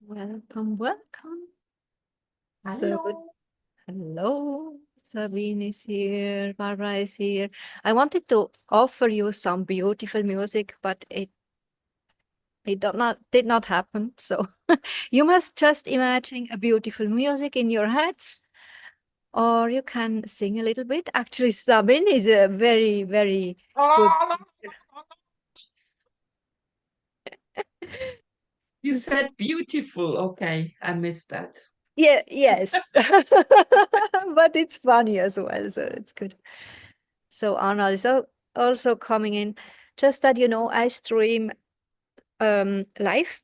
Welcome, welcome. Hello. Hello. Sabine is here. Barbara is here. I wanted to offer you some beautiful music, but it did not happen. So you must just imagine a beautiful music in your head, or you can sing a little bit. Actually, Sabine is a very, very good singer. You So, said beautiful. Okay, I missed that. yeah, yes. But it's funny as well, so it's good. So Arnold is also coming in. Just that you know, I stream live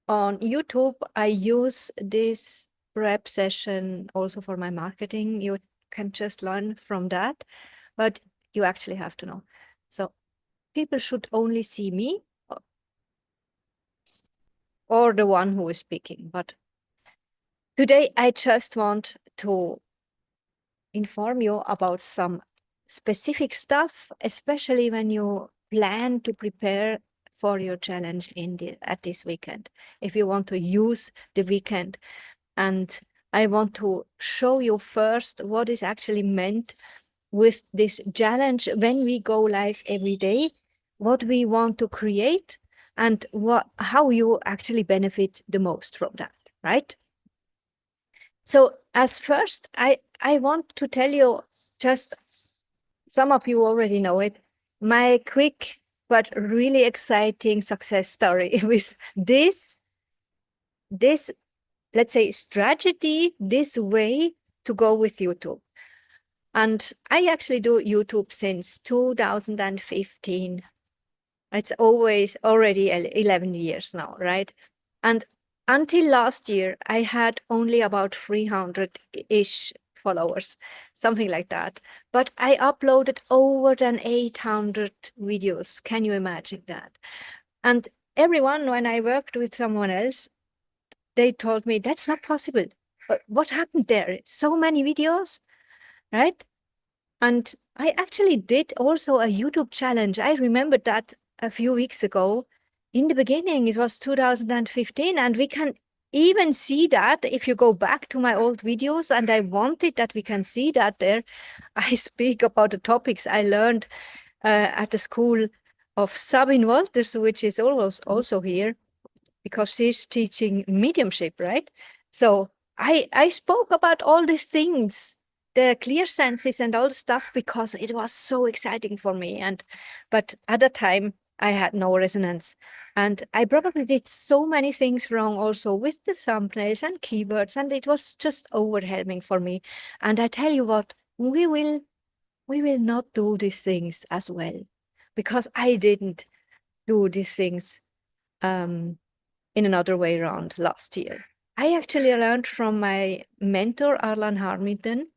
on YouTube. I use this prep session also for my marketing. You can just learn from that, but you actually have to know. So people should only see me or the one who is speaking. But today I just want to inform you about some specific stuff, especially when you plan to prepare for your challenge at this weekend. If you want to use the weekend, and I want to show you first what is actually meant with this challenge when we go live every day, what we want to create, and how you actually benefit the most from that, right? So as first, I want to tell you, just some of you already know it, my quick but really exciting success story with this, let's say, strategy, this way to go with YouTube. And I actually do YouTube since 2015. It's always already 11 years now, right? And until last year, I had only about 300-ish followers, something like that. But I uploaded over than 800 videos. Can you imagine that? And everyone, when I worked with someone else, they told me that's not possible. But what happened there? So many videos, right? And I actually did also a YouTube challenge. I remembered that a few weeks ago. In the beginning, it was 2015, and we can even see that if you go back to my old videos, and I wanted that we can see that there. I speak about the topics I learned at the school of Sabine Walters, which is almost also here because she's teaching mediumship, right? So I spoke about all these things, the clear senses and all the stuff, because it was so exciting for me. But at the time I had no resonance. And I probably did so many things wrong also with the thumbnails and keywords, and it was just overwhelming for me. And I tell you what, we will not do these things as well, because I didn't do these things um, in another way around last year. I actually learned from my mentor, Arlan Harmington.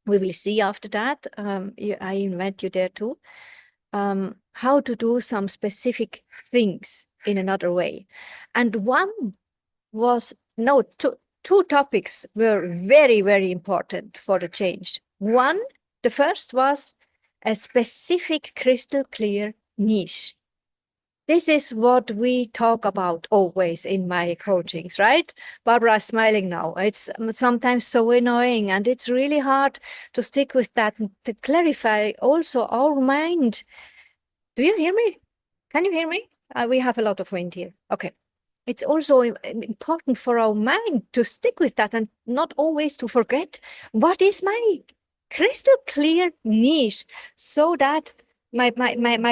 We will see after that. I invite you there too. How to do some specific things in another way. And one was, no, two topics were very, very important for the change. One, the first was a specific crystal clear niche. This is what we talk about always in my coachings, right? Barbara is smiling now. It's sometimes so annoying, and it's really hard to stick with that and to clarify also our mind. Do you hear me? Can you hear me? We have a lot of wind here. Okay. It's also important for our mind to stick with that and not always to forget what is my crystal clear niche, so that my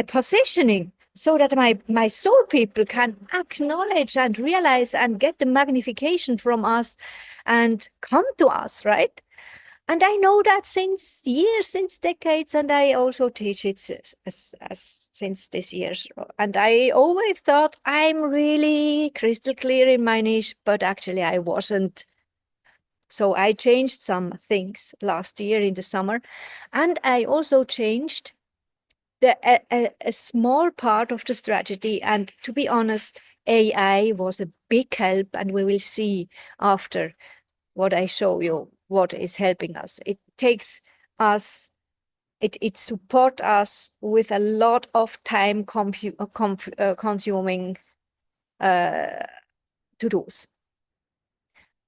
positioning, so that my soul people can acknowledge and realize and get the magnification from us and come to us, right? And I know that since years, since decades, and I also teach it since this years. And I always thought I'm really crystal clear in my niche, but actually I wasn't. So I changed some things last year in the summer, and I also changed a small part of the strategy. And to be honest, AI was a big help, and we will see after what I show you, what is helping us. It takes us, it support us with a lot of time consuming to-dos.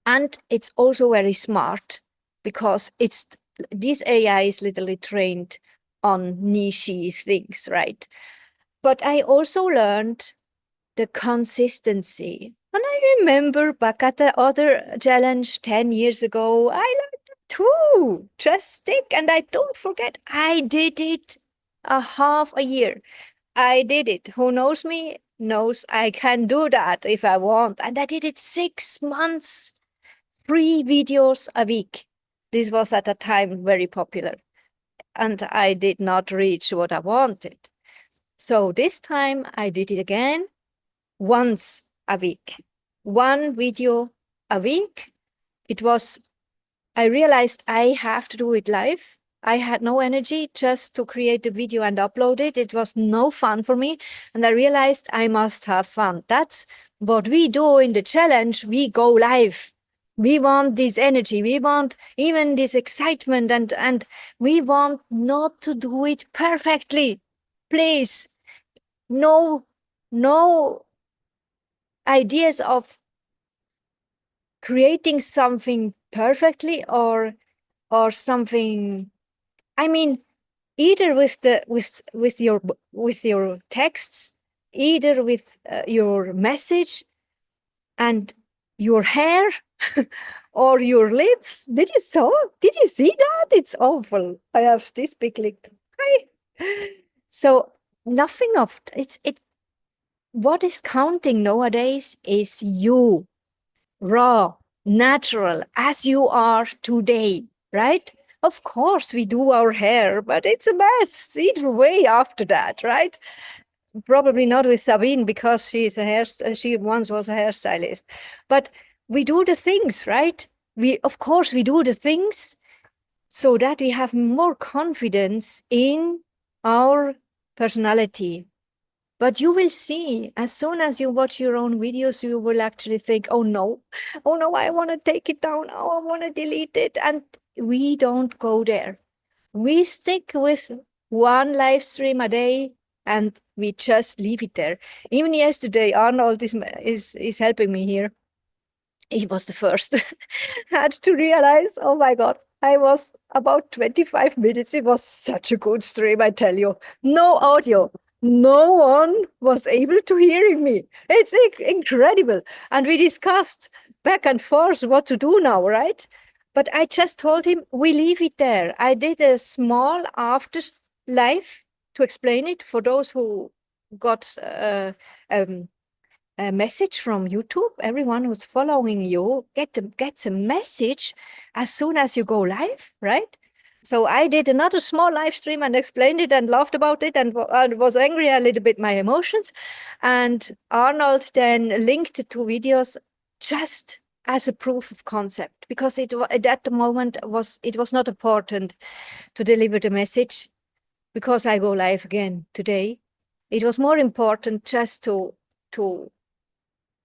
And it's also very smart because this AI is literally trained on niche things, right? But I also learned the consistency. And I remember back at the other challenge 10 years ago, I learned it too. Just stick. And I don't forget, I did it a half a year. I did it. Who knows me knows I can do that if I want. And I did it 6 months, 3 videos a week. This was at a time very popular. And I did not reach what I wanted. So this time I did it again once a week, 1 video a week. I realized I have to do it live. I had no energy just to create the video and upload it. It was no fun for me. And I realized I must have fun. That's what we do in the challenge. We go live. We want this energy. We want even this excitement, and we want not to do it perfectly. Please, no ideas of creating something perfectly or something. I mean, either with your texts, either with your message and your hair or your lips. Did you see that? It's awful. I have this big lip. So nothing of it. What is counting nowadays is you, raw, natural, as you are today, right? Of course, we do our hair, but it's a mess either way after that, right? Probably not with Sabine because she once was a hairstylist, but we do the things, right? Of course, we do the things so that we have more confidence in our personality. But you will see, as soon as you watch your own videos, you will actually think, oh no, I want to take it down. Oh, I want to delete it. And we don't go there. We stick with one live stream a day and we just leave it there. Even yesterday, Arnold is helping me here. He was the first. Had to realize, oh my God, I was about 25 minutes. It was such a good stream, I tell you. No audio. No one was able to hear me. It's incredible. And we discussed back and forth what to do now, right? But I just told him, we leave it there. I did a small after live to explain it for those who got a message from YouTube. Everyone who's following you gets a message as soon as you go live, right? So I did another small live stream and explained it and laughed about it and was angry a little bit, my emotions. And Arnold then linked the 2 videos just as a proof of concept, because at the moment it was not important to deliver the message because I go live again today. It was more important just to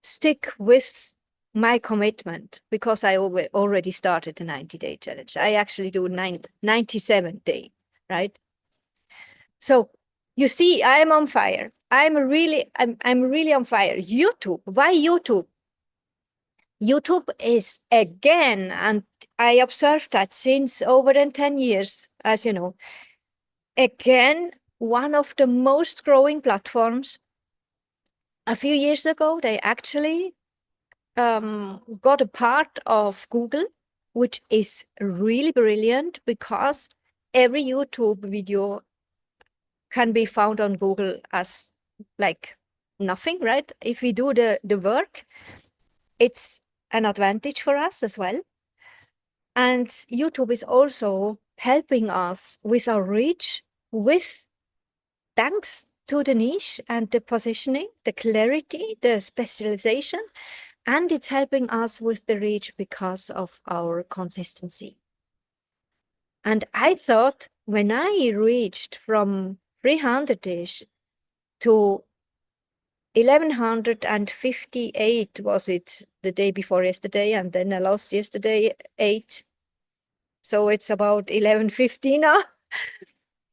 stick with my commitment, because I already started the 90-day challenge. I actually do 97 day, right? So you see, I'm on fire. I'm really on fire. YouTube, why YouTube? YouTube is again, and I observed that since over than 10 years, as you know, again, one of the most growing platforms. A few years ago, they actually got a part of Google, which is really brilliant because every YouTube video can be found on Google as like nothing, right? If we do the work, it's an advantage for us as well. And YouTube is also helping us with our reach, with thanks to the niche and the positioning, the clarity, the specialization. And it's helping us with the reach because of our consistency. And I thought when I reached from 300-ish to 1158, was it the day before yesterday? And then I lost yesterday 8. So it's about 1150 now.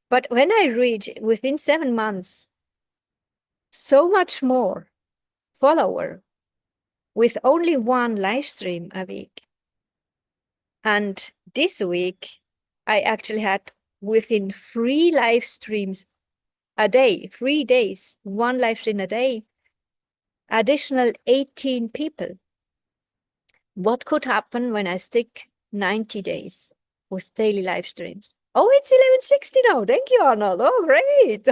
But when I reached within 7 months, so much more follower, with only one live stream a week. And this week, I actually had within 3 live streams a day, 3 days, 1 live stream a day, additional 18 people. What could happen when I stick 90 days with daily live streams? Oh, it's 11:60 now. Thank you, Arnold. Oh, great.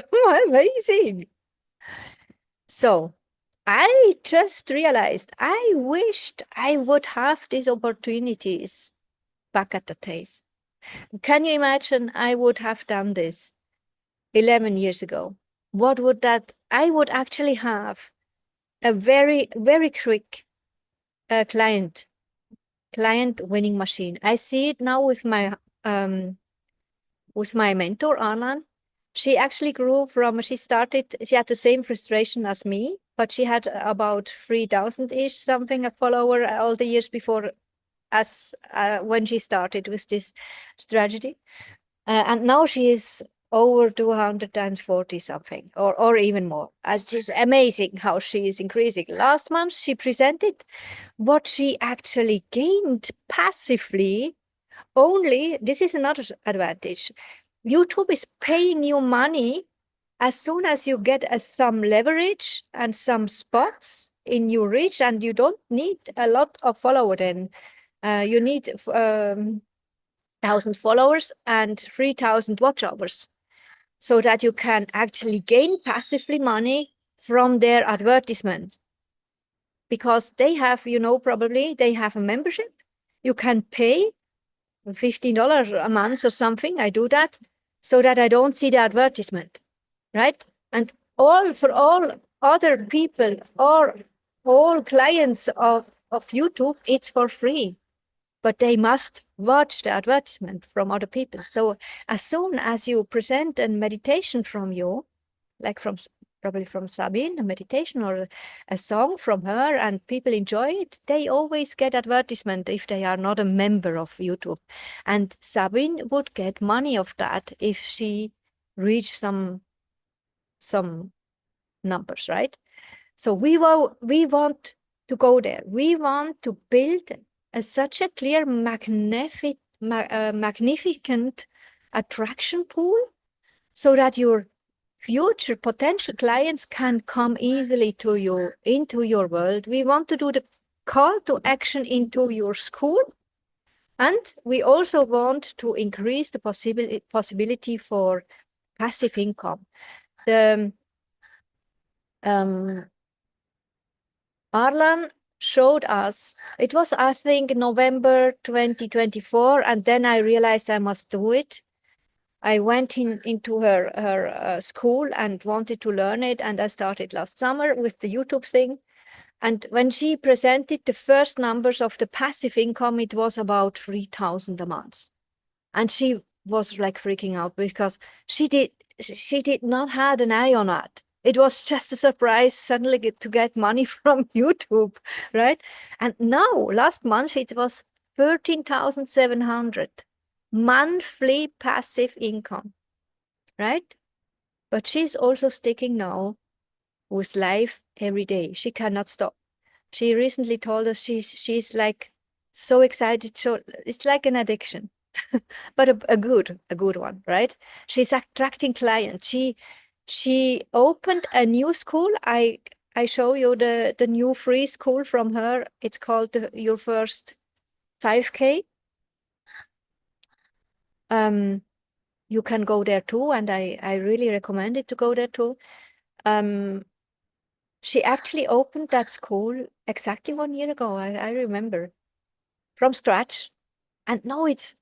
Amazing. So I just realized I wished I would have these opportunities back at the days. Can you imagine I would have done this 11 years ago? What would that, I would actually have a very, very quick client winning machine. I see it now with my mentor, Arlan. She actually grew from, she had the same frustration as me, but she had about 3,000-ish something a follower all the years before as when she started with this strategy. And now she is over 240 something or even more. It's just amazing how she is increasing. Last month, she presented what she actually gained passively. Only, this is another advantage. YouTube is paying you money as soon as you get some leverage and some spots in your reach, and you don't need a lot of followers then. You need 1,000 followers and 3,000 watch hours so that you can actually gain passively money from their advertisement. Because they have, probably they have a membership. You can pay $15 a month or something. I do that so that I don't see the advertisement, right? And for all other people or all clients of YouTube, it's for free, but they must watch the advertisement from other people. So as soon as you present a meditation from you, like probably from Sabine, a meditation or a song from her, and people enjoy it, they always get advertisement if they are not a member of YouTube. And Sabine would get money of that if she reached some numbers, right? So we want to go there. We want to build such a clear, magnificent attraction pool so that your future potential clients can come easily into your world. We want to do the call to action into your school. And we also want to increase the possibility for passive income. The Arlan showed us, it was, I think, November 2024, and then I realized I must do it. I went into her school and wanted to learn it, and I started last summer with the YouTube thing. And when she presented the first numbers of the passive income, it was about 3,000 a month. And she was like freaking out because she did not have an eye on that. It was just a surprise suddenly to get money from YouTube, right? And now, last month, it was 13,700 monthly passive income, right? But she's also sticking now with live every day. She cannot stop. She recently told us she's like so excited. So it's like an addiction, but a good one, right? She's attracting clients. She opened a new school. I show you the new free school from her. It's called Your First 5K. You can go there too, and I really recommend it to go there too. She actually opened that school exactly 1 year ago. I remember, from scratch, and now it's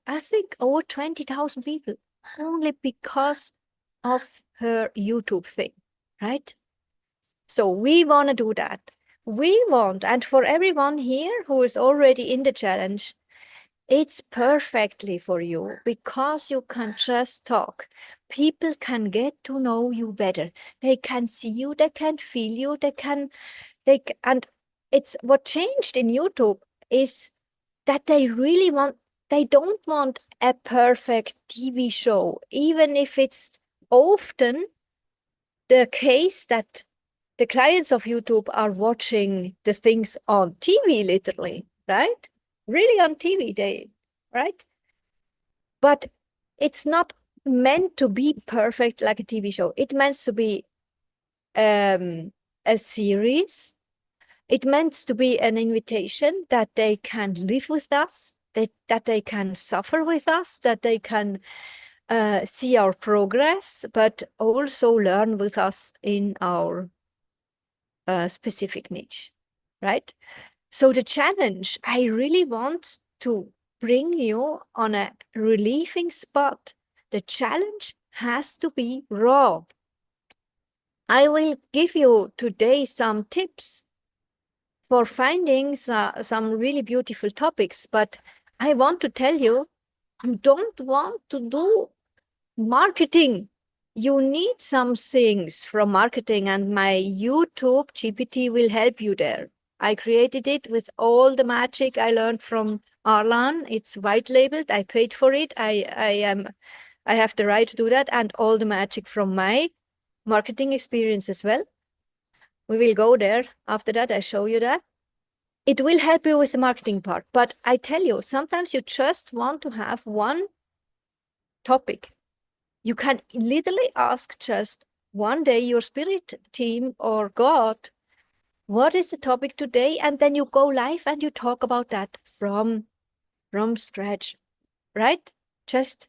I think over 20,000 people only because of her YouTube thing, right? So we want to do that. We want, and for everyone here who is already in the challenge, it's perfectly for you because you can just talk. People can get to know you better. They can see you, they can feel you, and it's what changed in YouTube is that they don't want a perfect TV show, even if it's often the case that the clients of YouTube are watching the things on TV, literally, right? Really on TV, right? But it's not meant to be perfect like a TV show. It meant to be a series. It meant to be an invitation that they can live with us, that they can suffer with us, that they can see our progress, but also learn with us in our specific niche, right? So the challenge, I really want to bring you on a relieving spot. The challenge has to be raw. I will give you today some tips for finding some really beautiful topics, but I want to tell you, you don't want to do marketing. You need some things from marketing, and my YouTube GPT will help you there. I created it with all the magic I learned from Arlan. It's white labeled. I paid for it. I have the right to do that, and all the magic from my marketing experience as well. We will go there after that. I show you that. It will help you with the marketing part, but I tell you, sometimes you just want to have one topic. You can literally ask just one day your spirit team or God, what is the topic today? And then you go live and you talk about that from scratch, right? Just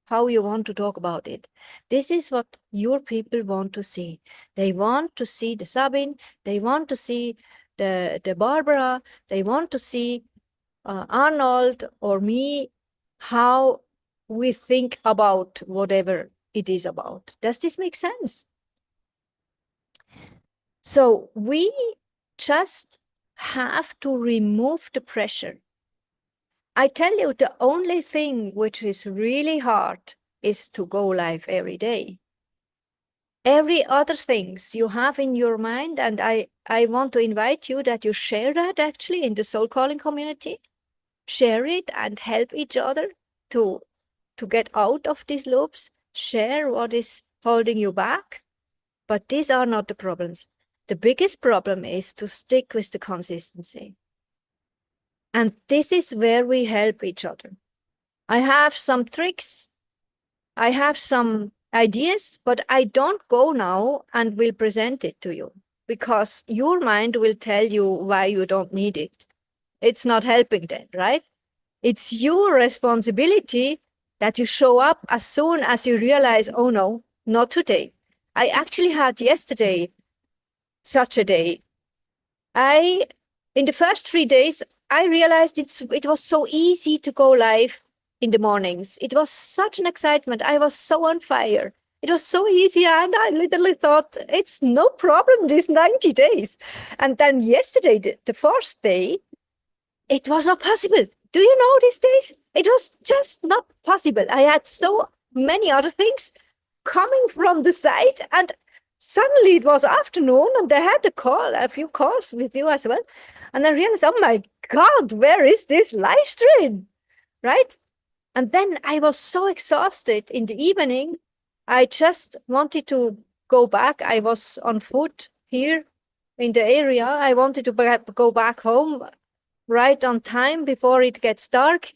how you want to talk about it. This is what your people want to see. They want to see the Sabine, they want to see the Barbara, they want to see Arnold or me, how we think about whatever it is about. Does this make sense? So we just have to remove the pressure. I tell you, the only thing which is really hard is to go live every day. Every other things you have in your mind, and I want to invite you that you share that actually in the Soul Calling community. Share it and help each other to get out of these loops. Share what is holding you back. But these are not the problems. The biggest problem is to stick with the consistency. And this is where we help each other. I have some tricks. I have some ideas, but I don't go now and will present it to you because your mind will tell you why you don't need it. It's not helping then, right? It's your responsibility that you show up as soon as you realize, oh no, not today. I actually had yesterday such a day. In the first 3 days, I realized it was so easy to go live in the mornings. It was such an excitement. I was so on fire. It was so easy. And I literally thought, it's no problem, these 90 days. And then yesterday, the first day, it was not possible. Do you know these days? It was just not possible. I had so many other things coming from the side, and suddenly it was afternoon, and I had a few calls with you as well. And I realized, oh my God, where is this live stream? Right? And then I was so exhausted in the evening. I just wanted to go back. I was on foot here in the area. I wanted to go back home right on time before it gets dark.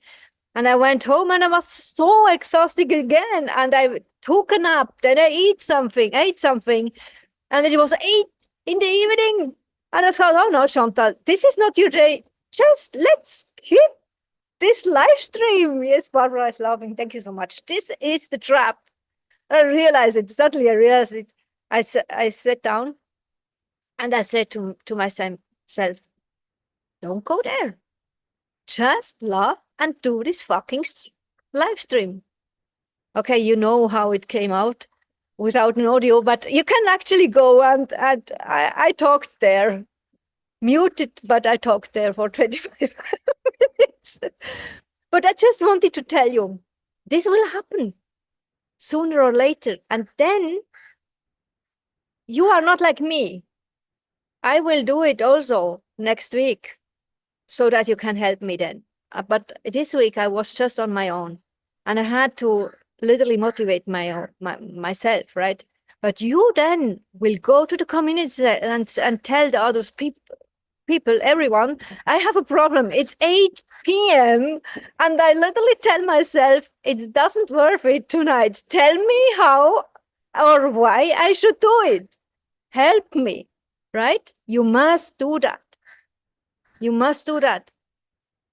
And I went home and I was so exhausted again. And I took a nap. Then I ate something. And it was 8 in the evening. And I thought, oh no, Chantal, this is not your day. Just let's keep this live stream. Yes, Barbara is laughing. Thank you so much. This is the trap. I realized it. Suddenly I realized it. I sat down and I said to myself, don't go there. Just laugh and do this fucking live stream. Okay, you know how it came out without an audio, but you can actually go and I talked there, muted, but I talked there for 25 minutes. But I just wanted to tell you, this will happen sooner or later. And then you are not like me. I will do it also next week so that you can help me then. But this week I was just on my own and I had to literally motivate myself, right? But you then will go to the community and tell the others people, everyone, I have a problem. It's 8 p.m. and I literally tell myself it doesn't worth it tonight. Tell me how or why I should do it. Help me, right? You must do that. You must do that.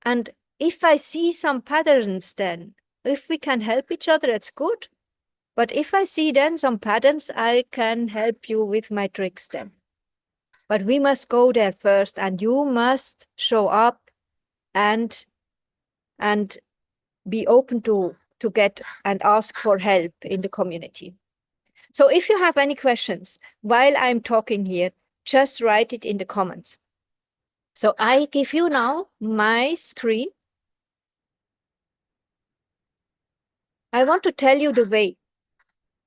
And if I see some patterns, then if we can help each other, it's good. But if I see then some patterns, I can help you with my tricks then. But we must go there first, and you must show up and be open to get and ask for help in the community. So if you have any questions while I'm talking here, just write it in the comments. So I give you now my screen. I want to tell you the way,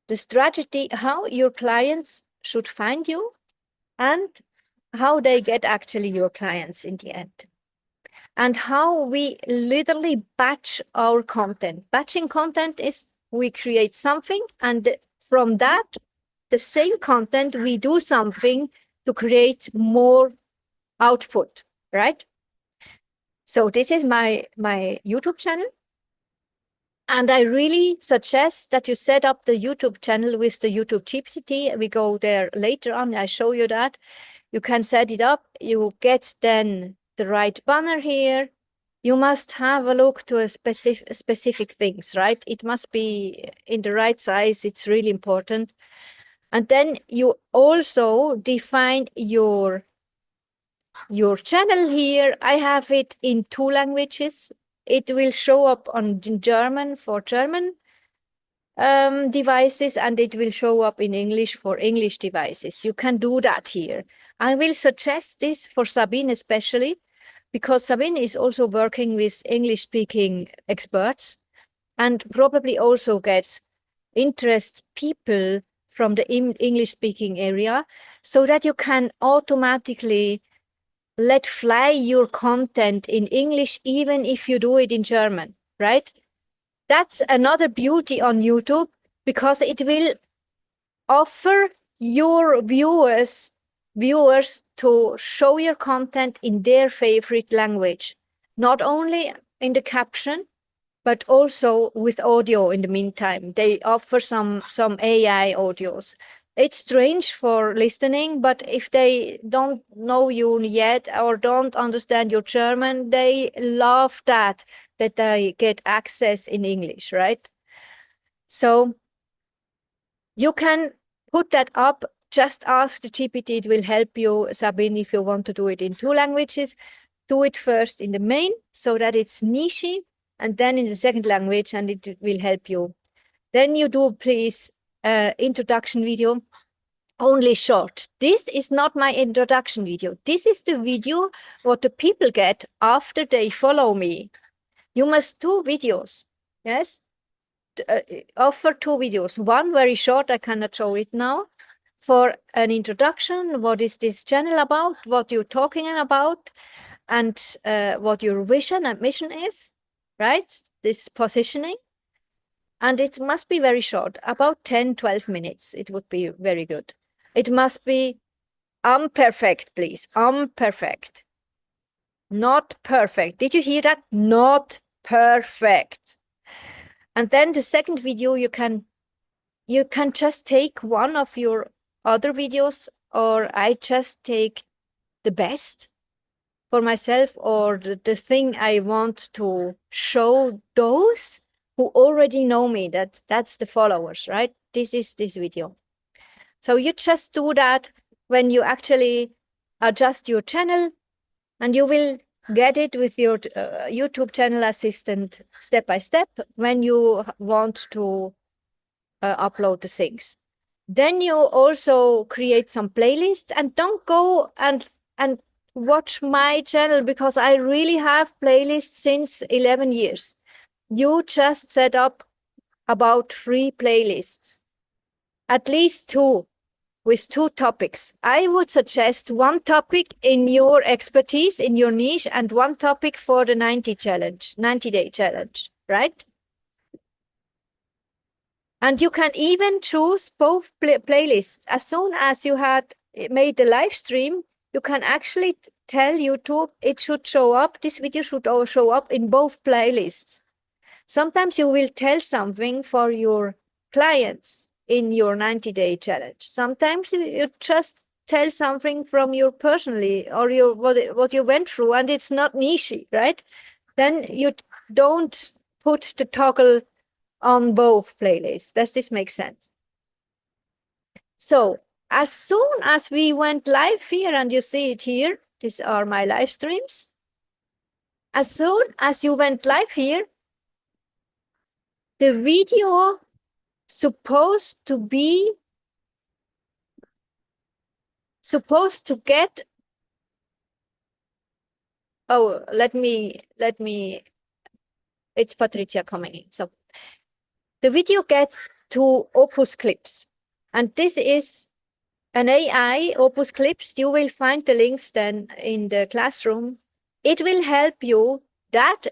the strategy, how your clients should find you and how they get actually your clients in the end. And how we literally batch our content. Batching content is we create something, and from that, the same content, we do something to create more output, right? So this is my YouTube channel. And I really suggest that you set up the YouTube channel with the YouTube GPT. We go there later on. I show you that. You can set it up. You get then the right banner here. You must have a look to a specific things, right? It must be in the right size. It's really important. And then you also define your channel here. I have it in 2 languages. It will show up on German for German devices, and it will show up in English for English devices. You can do that here. I will suggest this for Sabine especially, because Sabine is also working with English-speaking experts and probably also gets interest people from the English-speaking area, so that you can automatically let fly your content in English, even if you do it in German, right? That's another beauty on YouTube, because it will offer your viewers to show your content in their favorite language, not only in the caption, but also with audio in the meantime. They offer some AI audios. It's strange for listening, but if they don't know you yet or don't understand your German, they love that they get access in English, right? So you can put that up. Just ask the GPT. It will help you, Sabine, if you want to do it in 2 languages. Do it first in the main so that it's niche, and then in the second language, and it will help you. Then you do, please, introduction video, only short. This is not my introduction video. This is the video what the people get after they follow me. You must do videos, yes? Offer 2 videos. One very short, I cannot show it now, for an introduction. What is this channel about? What you're talking about? And what your vision and mission is, right? This positioning. And it must be very short, about 10, 12 minutes. It would be very good. It must be imperfect, please. Imperfect. Not perfect. Did you hear that? Not perfect. And then the second video, you can just take one of your other videos, or I just take the best for myself, or the thing I want to show those who already know me, that's the followers, right? This is this video. So you just do that when you actually adjust your channel, and you will get it with your YouTube channel assistant step by step when you want to upload the things. Then you also create some playlists, and don't go and watch my channel, because I really have playlists since 11 years. You just set up about 3 playlists, at least 2, with 2 topics. I would suggest 1 topic in your expertise, in your niche, and 1 topic for the 90-day challenge, right? And you can even choose both playlists. As soon as you had made the live stream, you can actually tell YouTube it should show up, this video should show up in both playlists. Sometimes you will tell something for your clients in your 90-day challenge. Sometimes you just tell something from your personally or your what you went through, and it's not niche, right? Then you don't put the toggle on both playlists. Does this make sense? So as soon as we went live here, and you see it here, these are my live streams. As soon as you went live here, the video supposed to get, oh, let me, it's Patricia coming in. So the video gets to Opus clips, and this is an AI Opus clips. You will find the links then in the classroom. It will help you that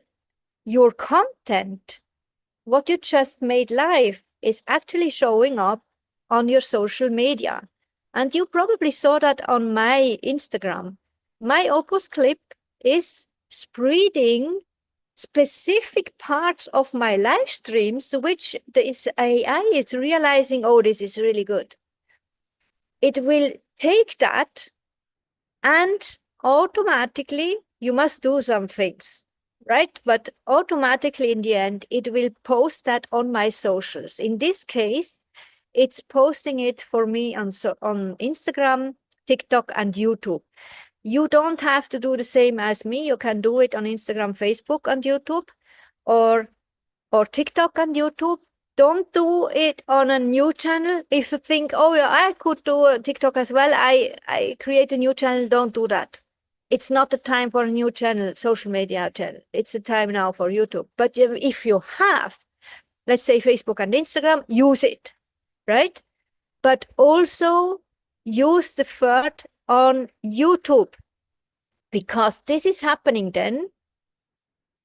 your content, what you just made live, is actually showing up on your social media. And you probably saw that on my Instagram. My Opus clip is spreading specific parts of my live streams, which this AI is realizing, oh, this is really good. It will take that, and automatically you must do some things, right? But automatically in the end, it will post that on my socials. In this case, it's posting it for me on Instagram, TikTok, and YouTube. You don't have to do the same as me. You can do it on Instagram, Facebook, and YouTube, or TikTok and YouTube. Don't do it on a new channel. If you think, oh yeah, I could do a TikTok as well, I create a new channel. Don't do that. It's not the time for a new channel, social media channel. It's the time now for YouTube. But if you have, let's say, Facebook and Instagram, use it, right? But also use the third on YouTube, because this is happening then.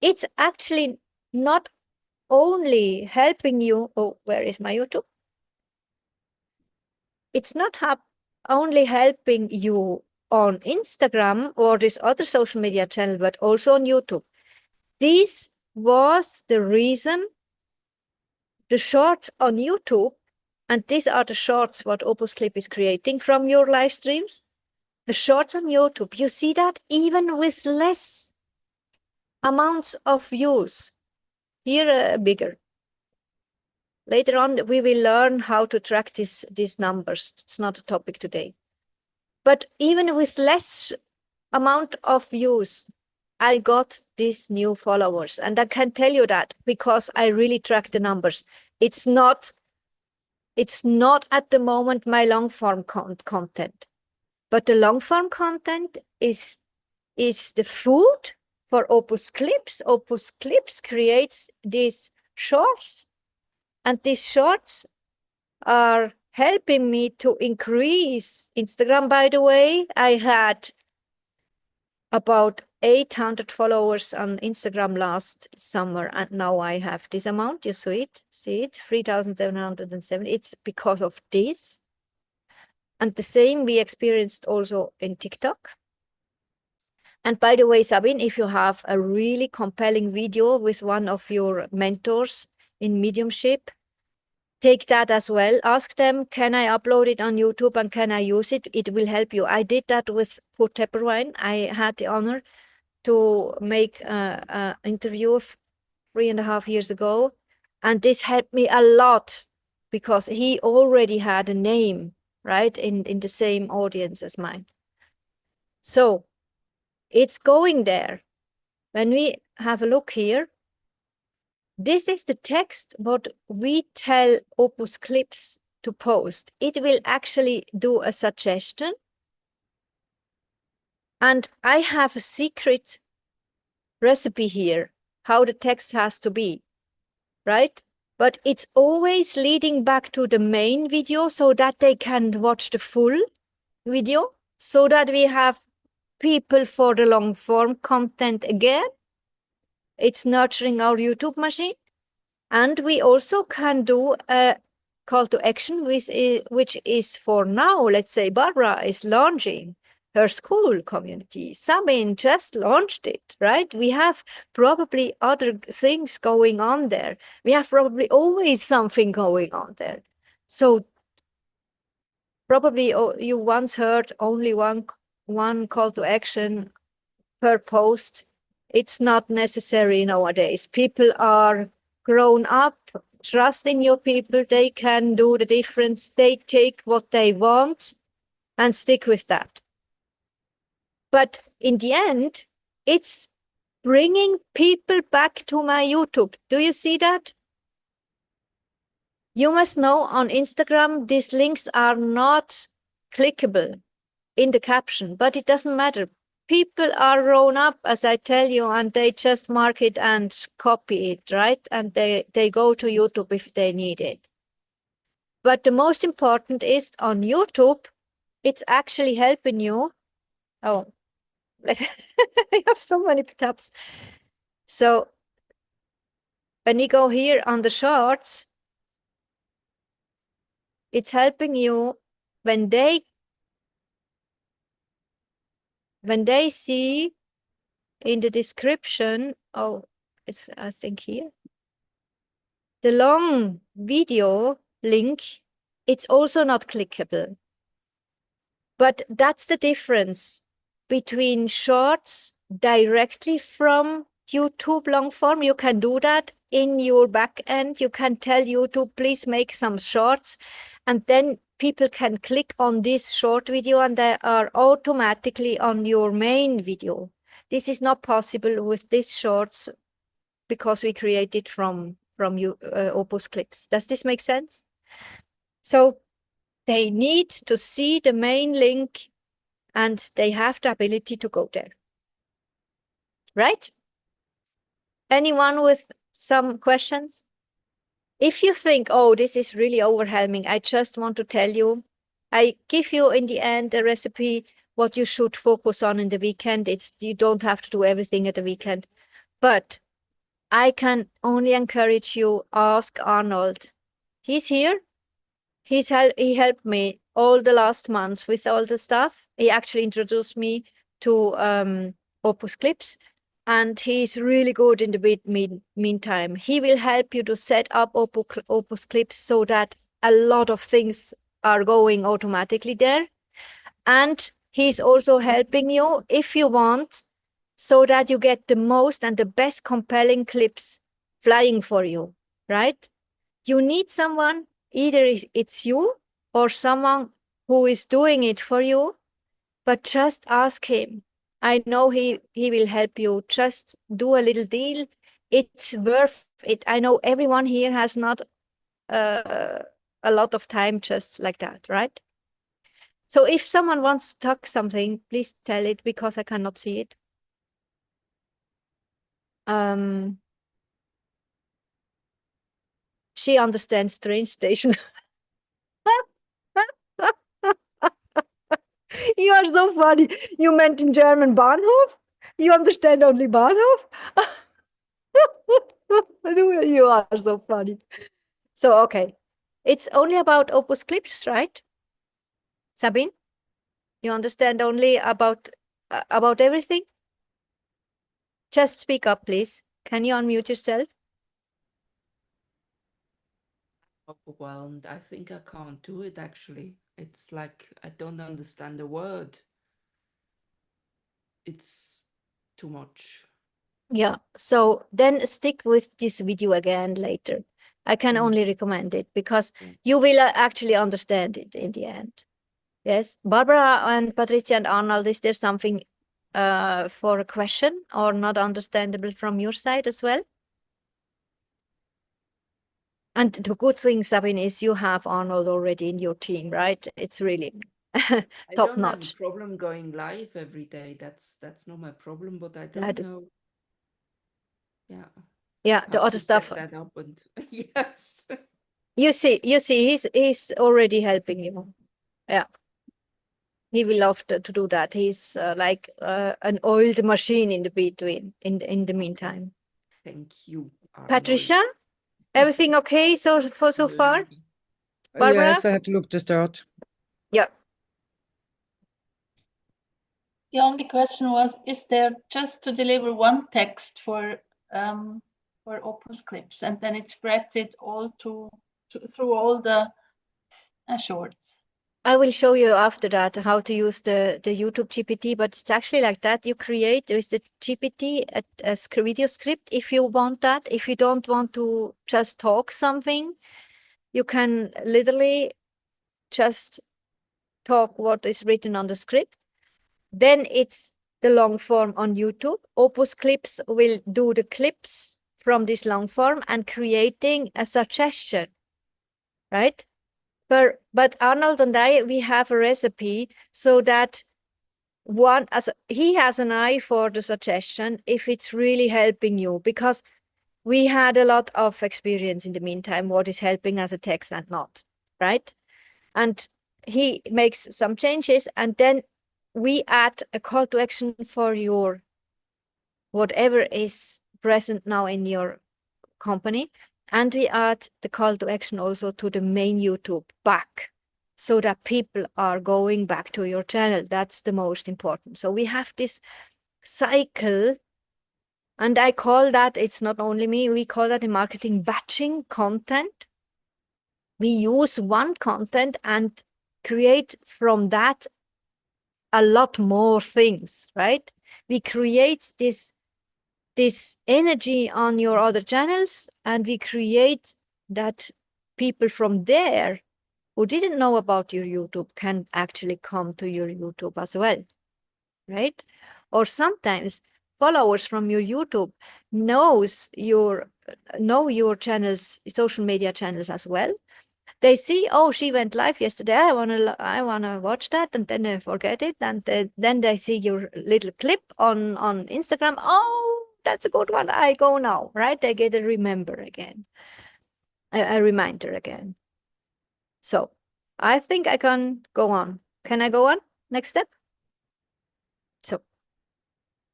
It's actually not only helping you. Oh, where is my YouTube? It's not only helping you on Instagram or this other social media channel, but also on YouTube. This was the reason the shorts on YouTube, and these are the shorts what Opus Clip is creating from your live streams. The shorts on YouTube, you see that even with less amounts of views. Here, bigger. Later on, we will learn how to track these numbers. It's not a topic today. But even with less amount of views, I got these new followers. And I can tell you that because I really track the numbers. It's not at the moment my long-form content. But the long-form content is the food for Opus Clips. Opus Clips creates these shorts, and these shorts are helping me to increase Instagram. By the way, I had about 800 followers on Instagram last summer, and now I have this amount. You see it, 3,770. It's because of this. And the same we experienced also in TikTok. And by the way, Sabine, if you have a really compelling video with one of your mentors in mediumship, take that as well. Ask them, can I upload it on YouTube and can I use it? It will help you. I did that with Kurt Tepperwein. I had the honor to make an interview 3.5 years ago. And this helped me a lot because he already had a name, right, in the same audience as mine. So it's going there. When we have a look here, this is the text what we tell Opus Clips to post. It will actually do a suggestion. And I have a secret recipe here, how the text has to be, right? But it's always leading back to the main video so that they can watch the full video, so that we have people for the long form content again. It's nurturing our YouTube machine. And we also can do a call to action, which is for now, let's say Barbara is launching her school community. Sabine just launched it, right? We have probably other things going on there. We have probably always something going on there. So probably you once heard only one call to action per post. It's not necessary nowadays. People are grown up, trusting your people. They can do the difference. They take what they want and stick with that. But in the end, it's bringing people back to my YouTube. Do you see that? You must know on Instagram, these links are not clickable in the caption, but it doesn't matter. People are grown up, as I tell you, and they just mark it and copy it, right? And they go to YouTube if they need it. But the most important is on YouTube, it's actually helping you. Oh, I have so many tabs. So when we go here on the shorts, it's helping you when they see in the description. Oh, it's I think here. The long video link, it's also not clickable. But that's the difference between shorts directly from YouTube long form. You can do that in your back end. You can tell YouTube, please make some shorts. And then people can click on this short video and they are automatically on your main video. This is not possible with these shorts because we created from Opus clips. Does this make sense? So they need to see the main link and they have the ability to go there. Right? Anyone with some questions? If you think, oh, this is really overwhelming, I just want to tell you, I give you in the end a recipe what you should focus on in the weekend. You don't have to do everything at the weekend. But I can only encourage you, ask Arnold. He's here. He helped me all the last months with all the stuff. He actually introduced me to Opus Clips, and he's really good in the meantime. He will help you to set up Opus Clips so that a lot of things are going automatically there. And he's also helping you, if you want, so that you get the most and the best compelling clips flying for you, right? You need someone, either it's you or someone who is doing it for you, but just ask him. I know he will help you. Just do a little deal. It's worth it. I know everyone here has not a lot of time just like that, right? So if someone wants to talk something, please tell it because I cannot see it. She understands train station. You are so funny. You meant in German Bahnhof? You understand only Bahnhof? You are so funny. So, okay. It's only about Opus Clips, right? Sabine? You understand only about everything? Just speak up, please. Can you unmute yourself? Overwhelmed. I think I can't do it actually. It's like I don't understand the word. It's too much. Yeah, so then stick with this video again later. I can only recommend it because you will actually understand it in the end. Yes, Barbara and Patricia and Arnold, is there something for a question or not understandable from your side as well? And the good thing, Sabine, is you have Arnold already in your team, right? It's really top notch. I don't have a problem going live every day. That's not my problem, but I don't know. Yeah. Yeah, the other stuff. Set that up and yes. You see, he's already helping you. Yeah. He will love to do that. He's like an oiled machine in the between, in the meantime. Thank you, Arnold. Patricia, everything okay so far? Barbara? Yes, I have to look to start. Yeah. The only question was, is there just to deliver one text for Opus clips, and then it spreads it all through all the shorts? I will show you after that how to use the YouTube GPT, but it's actually like that. You create with the GPT a video script if you want that. If you don't want to just talk something, you can literally just talk what is written on the script. Then it's the long form on YouTube. Opus Clips will do the clips from this long form and creating a suggestion, right? But Arnold and I, we have a recipe so that he has an eye for the suggestion if it's really helping you, because we had a lot of experience in the meantime, what is helping as a text and not, right? And he makes some changes, and then we add a call to action for your whatever is present now in your company. And we add the call to action also to the main YouTube back, so that people are going back to your channel. That's the most important. So we have this cycle, and I call that, it's not only me, we call that in marketing batching content. We use one content and create from that a lot more things, right? We create this energy on your other channels, and we create that people from there who didn't know about your YouTube can actually come to your YouTube as well, right? Or sometimes followers from your YouTube know your channels, social media channels as well. They see, oh, she went live yesterday, I wanna watch that, and then they forget it, and then they see your little clip on Instagram. Oh, that's a good one, I go now, right? They get a reminder again. So I think I can go on. Can I go on? Next step. So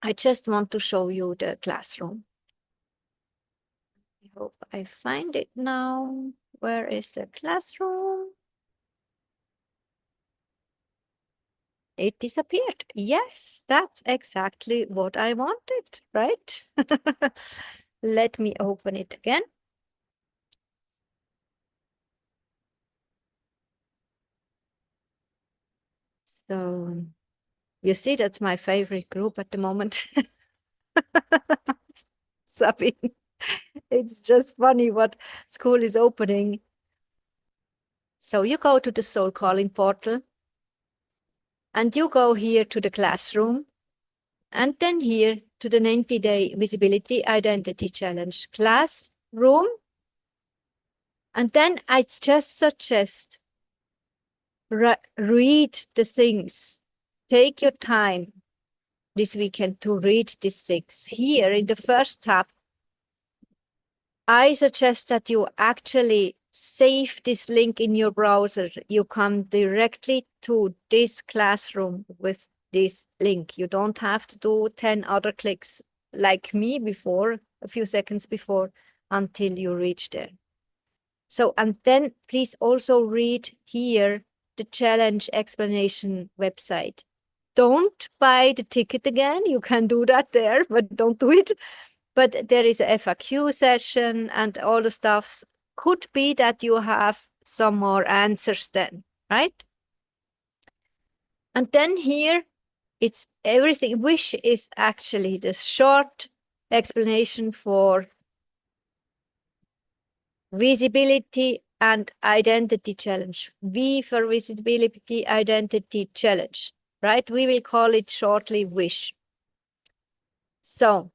I just want to show you the classroom. I hope I find it now. Where is the classroom? It disappeared. Yes, that's exactly what I wanted, right? Let me open it again. So you see, that's my favorite group at the moment. Sabine, it's just funny what school is opening. So you go to the Soul Calling portal, and you go here to the classroom, and then here to the 90-day visibility identity challenge classroom. And then I just suggest read the things. Take your time this weekend to read these things. Here in the first tab, I suggest that you actually save this link in your browser. You come directly to this classroom with this link. You don't have to do 10 other clicks like me before, a few seconds before, until you reach there. So, and then please also read here the challenge explanation website. Don't buy the ticket again. You can do that there, but don't do it. But there is a FAQ session and all the stuffs. Could be that you have some more answers then, right? And then here, it's everything. Wish is actually the short explanation for visibility and identity challenge. V for visibility identity challenge, right? We will call it shortly WISH. So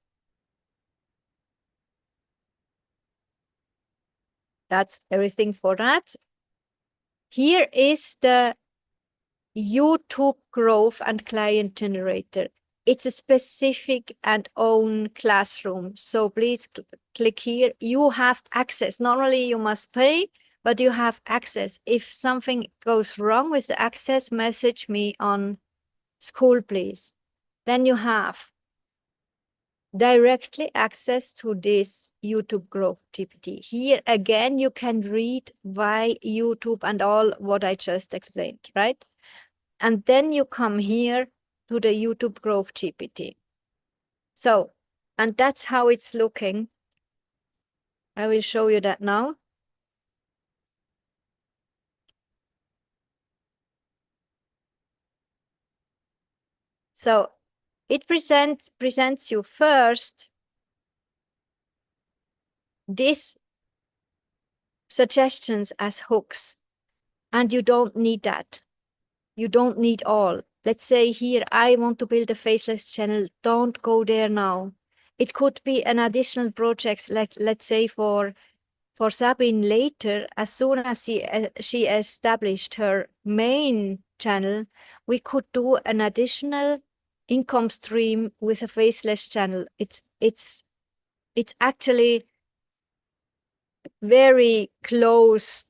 that's everything for that. Here is the YouTube growth and client generator. It's a specific and own classroom. So please click here. You have access. Normally you must pay, but you have access. If something goes wrong with the access, message me on school, please. Then you have directly access to this YouTube Growth GPT. Here again, you can read why YouTube and all what I just explained, right? And then you come here to the YouTube Growth GPT. So, and that's how it's looking. I will show you that now. So it presents you first these suggestions as hooks, and you don't need that. You don't need all. Let's say here, I want to build a faceless channel. Don't go there now. It could be an additional project, like let's say for Sabine later, as soon as she established her main channel, we could do an additional income stream with a faceless channel. It's actually very close,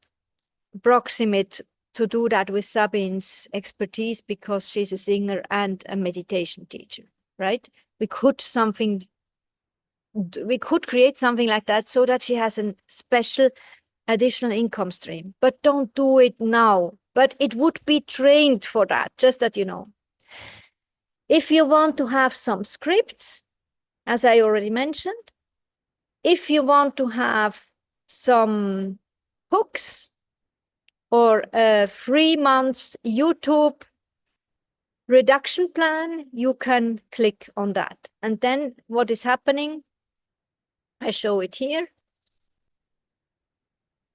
proximate to do that with Sabine's expertise, because she's a singer and a meditation teacher, right? We could create something like that so that she has a special additional income stream, but don't do it now. But it would be trained for that, just that you know. If you want to have some scripts, as I already mentioned, if you want to have some hooks or a 3 months YouTube reduction plan, you can click on that. And then what is happening? I show it here.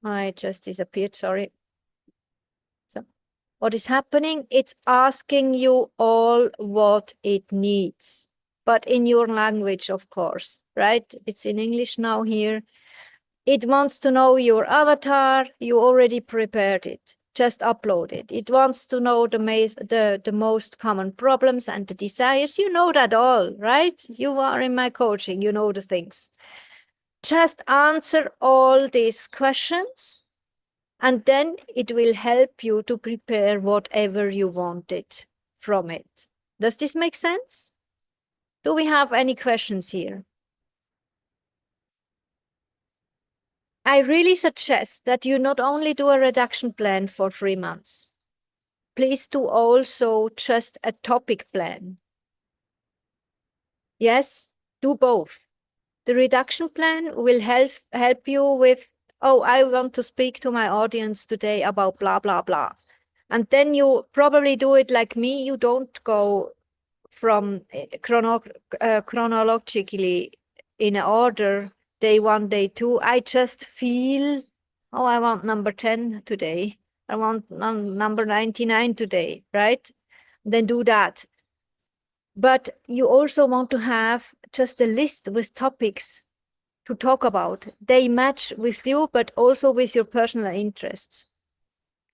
I just disappeared, sorry. So what is happening? It's asking you all what it needs, but in your language, of course, right? It's in English now here. It wants to know your avatar. You already prepared it. Just upload it. It wants to know the most common problems and the desires. You know that all, right? You are in my coaching. You know the things. Just answer all these questions, and then it will help you to prepare whatever you wanted from it. Does this make sense? Do we have any questions here? I really suggest that you not only do a reduction plan for 3 months, please do also just a topic plan. Yes, do both. The reduction plan will help you with, oh, I want to speak to my audience today about blah, blah, blah. And then you probably do it like me. You don't go from chronologically in order, day 1, day 2. I just feel, oh, I want number 10 today. I want number 99 today, right? Then do that. But you also want to have just a list with topics to talk about. They match with you, but also with your personal interests.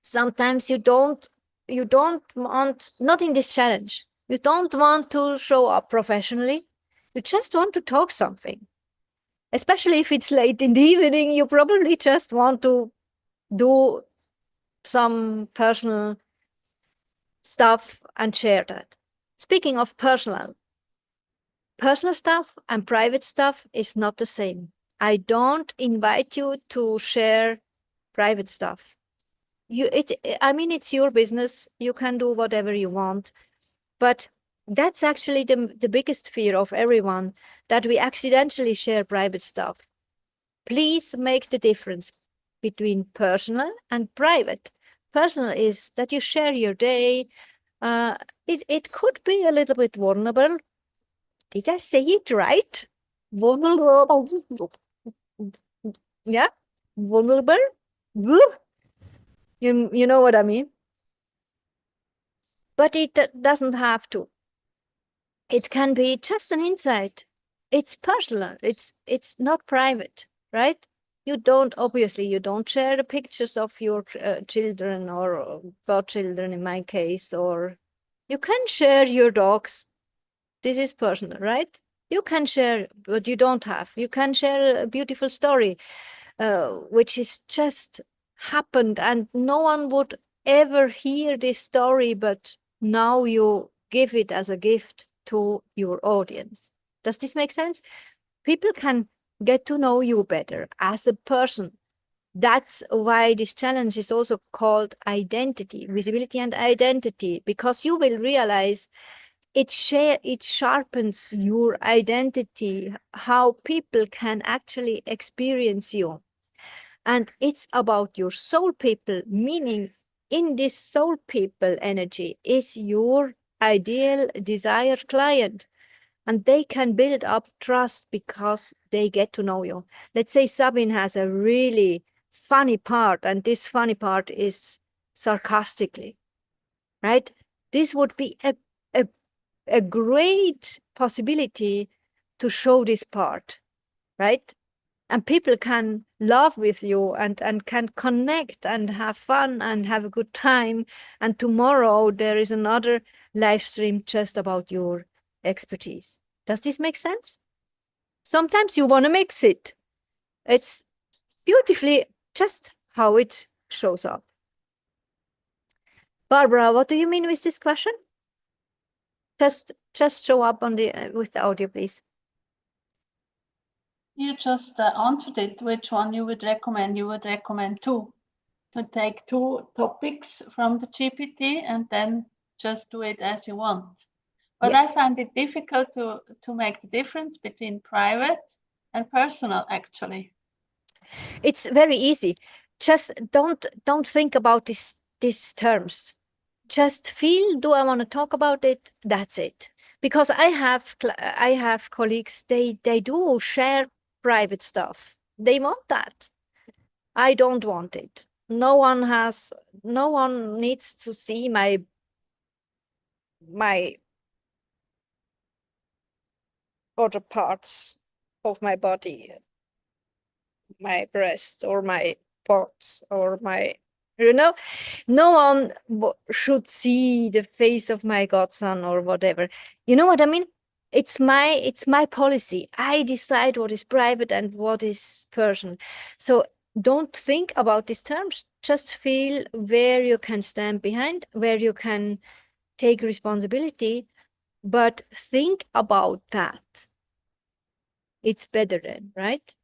Sometimes you don't want, not in this challenge, you don't want to show up professionally. You just want to talk something. Especially if it's late in the evening, you probably just want to do some personal stuff and share that. Speaking of personal stuff and private stuff is not the same. I don't invite you to share private stuff. I mean, it's your business. You can do whatever you want. But that's actually the biggest fear of everyone, that we accidentally share private stuff. Please make the difference between personal and private. Personal is that you share your day. It could be a little bit vulnerable. Did I say it right? Vulnerable. Yeah, vulnerable. You know what I mean? But it doesn't have to. It can be just an insight. It's personal. It's not private, right? Obviously, you don't share the pictures of your children or godchildren in my case, or you can share your dogs. This is personal, right? You can share, but you don't have. You can share a beautiful story, which is just happened, and no one would ever hear this story, but now you give it as a gift to your audience. Does this make sense? People can get to know you better as a person. That's why this challenge is also called identity, visibility and identity, because you will realize it sharpens your identity, how people can actually experience you. And it's about your soul people, meaning in this soul people energy is your ideal desired client. And they can build up trust because they get to know you. Let's say Sabine has a really funny part, and this funny part is sarcastically, right? This would be a great possibility to show this part, right? And people can laugh with you and can connect and have fun and have a good time. And tomorrow there is another live stream just about your expertise. Does this make sense? Sometimes you want to mix it. It's beautifully just how it shows up. Barbara, what do you mean with this question? Just show up on the with the audio, please. You just answered it, which one you would recommend. You would recommend two, to take two topics from the GPT and then just do it as you want. But Yes. I find it difficult to make the difference between private and personal, actually. It's very easy. Just don't think about these terms. Just feel, do I want to talk about it? That's it. Because I have colleagues, they do share private stuff. They want that. I don't want it. No one needs to see my other parts of my body, my breast or my parts or my, no one should see the face of my godson or whatever. You know what I mean? It's my policy. I decide what is private and what is personal. So don't think about these terms. Just feel where you can stand behind, where you can take responsibility, but think about that. It's better then, right?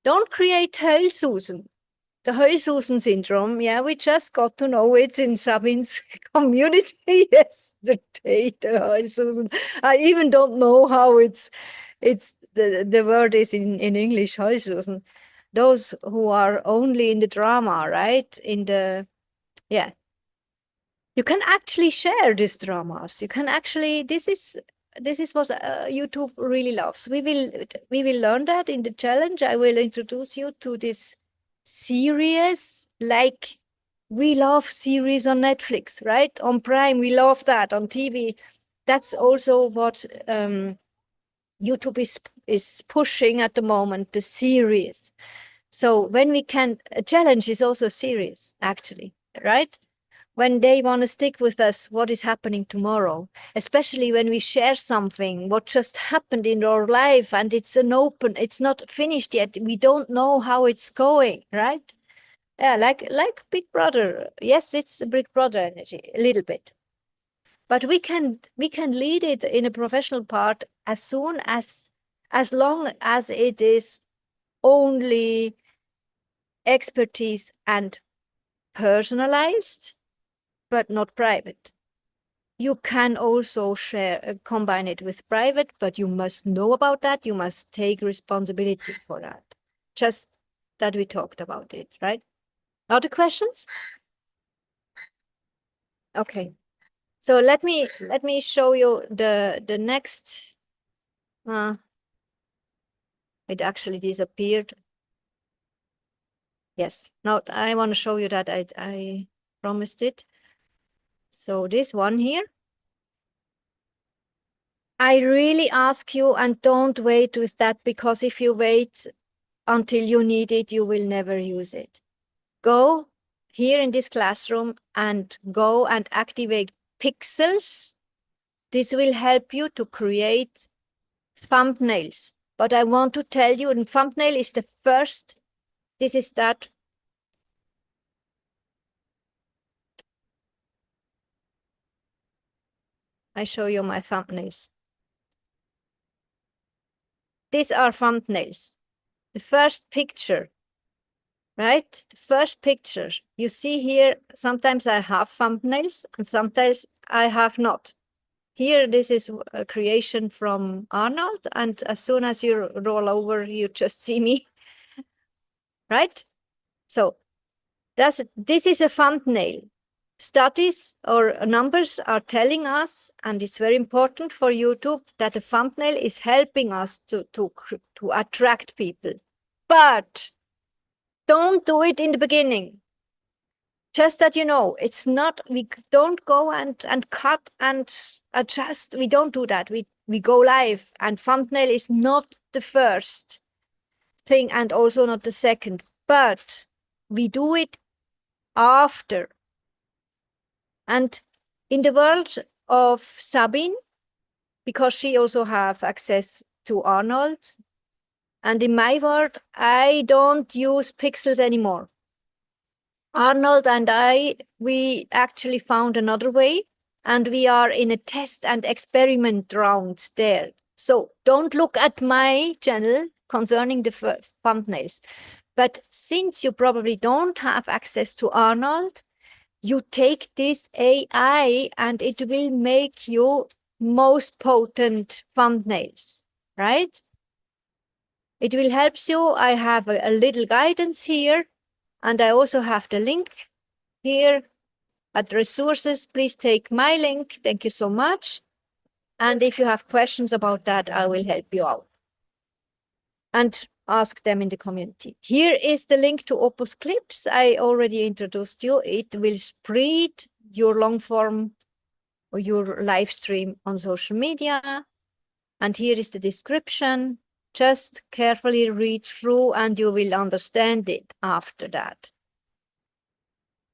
Don't create Heil Susan. The Heil Susan syndrome, yeah, we just got to know it in Sabine's community yesterday, the Heil Susan. I even don't know how it's the word is in English, Heil Susan. Those who are only in the drama, right? Yeah. You can actually share these dramas. You can actually, this is what YouTube really loves. We will learn that in the challenge. I will introduce you to this series, like we love series on Netflix, right? On Prime, we love that. On TV, that's also what YouTube is pushing at the moment, the series. So when we can, a challenge is also a series, actually, right? When they want to stick with us, what is happening tomorrow, especially when we share something, what just happened in our life, and it's it's not finished yet. We don't know how it's going, right? Yeah, like Big Brother. Yes, it's a Big Brother energy, a little bit. But we can lead it in a professional part as long as it is only expertise and personalized, but not private. You can also combine it with private, but you must know about that. You must take responsibility for that. Just that we talked about it, right? Other questions? Okay. So let me show you the next. It actually disappeared. Yes. Now I want to show you that I promised it. So this one here. I really ask you, and don't wait with that, because if you wait until you need it, you will never use it. Go here in this classroom and go and activate pixels. This will help you to create thumbnails. But I want to tell you, and thumbnail is the first, this is that. I show you my thumbnails. these are thumbnails. The first picture, right? The first picture. You see here, sometimes I have thumbnails and sometimes I have not. Here, this is a creation from Arnold, and as soon as you roll over, you just see me, right? So this is a thumbnail. Studies or numbers are telling us, and it's very important for YouTube, that a thumbnail is helping us to attract people. But don't do it in the beginning. Just that you know, it's not, we don't go and cut and adjust. We don't do that. We go live, and thumbnail is not the first thing and also not the second, but we do it after. And in the world of Sabine, because she also have access to Arnold, and in my world, I don't use pixels anymore. Arnold and we actually found another way, and we are in a test and experiment round there. So don't look at my channel concerning the thumbnails. But since you probably don't have access to Arnold, you take this AI and it will make you most potent thumbnails, right? It will help you. I have a little guidance here, and I also have the link here at resources. Please take my link. Thank you so much. And if you have questions about that, I will help you out and ask them in the community. Here is the link to Opus Clips. I already introduced you. It will spread your long form or your live stream on social media. And here is the description. Just carefully read through and you will understand it after that.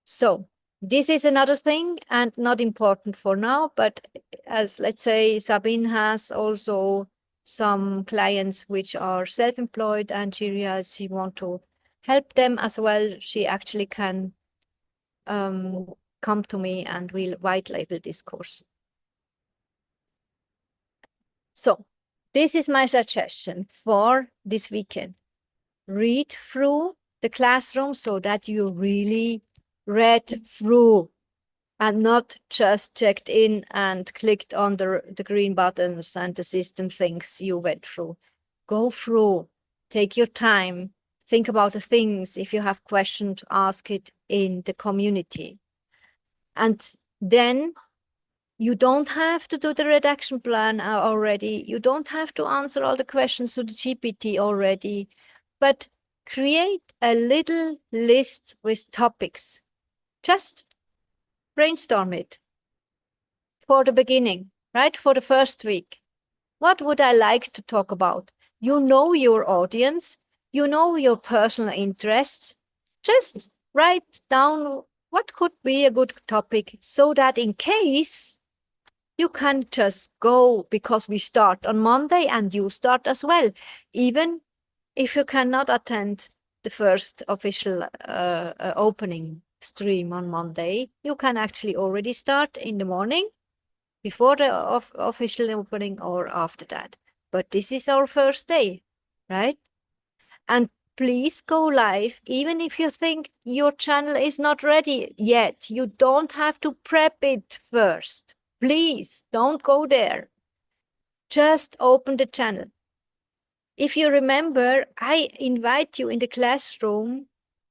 So this is another thing and not important for now, but as let's say Sabine has also some clients which are self-employed and she realizes she want to help them as well, she actually can come to me and we'll white label this course. So this is my suggestion for this weekend. Read through the classroom so that you really read through and not just checked in and clicked on the green buttons and the system thinks you went through. Go through, take your time, think about the things. If you have questions, ask it in the community. And then you don't have to do the redaction plan already. You don't have to answer all the questions to the GPT already, but create a little list with topics. Just brainstorm it for the beginning, right? For the first week. What would I like to talk about? You know your audience, you know your personal interests. Just write down what could be a good topic so that in case you can just go, because we start on Monday and you start as well. Even if you cannot attend the first official opening stream on Monday, you can actually already start in the morning before the official opening or after that. But this is our first day, right? And please go live, even if you think your channel is not ready yet. You don't have to prep it first. Please don't go there. Just open the channel. If you remember, I invite you in the classroom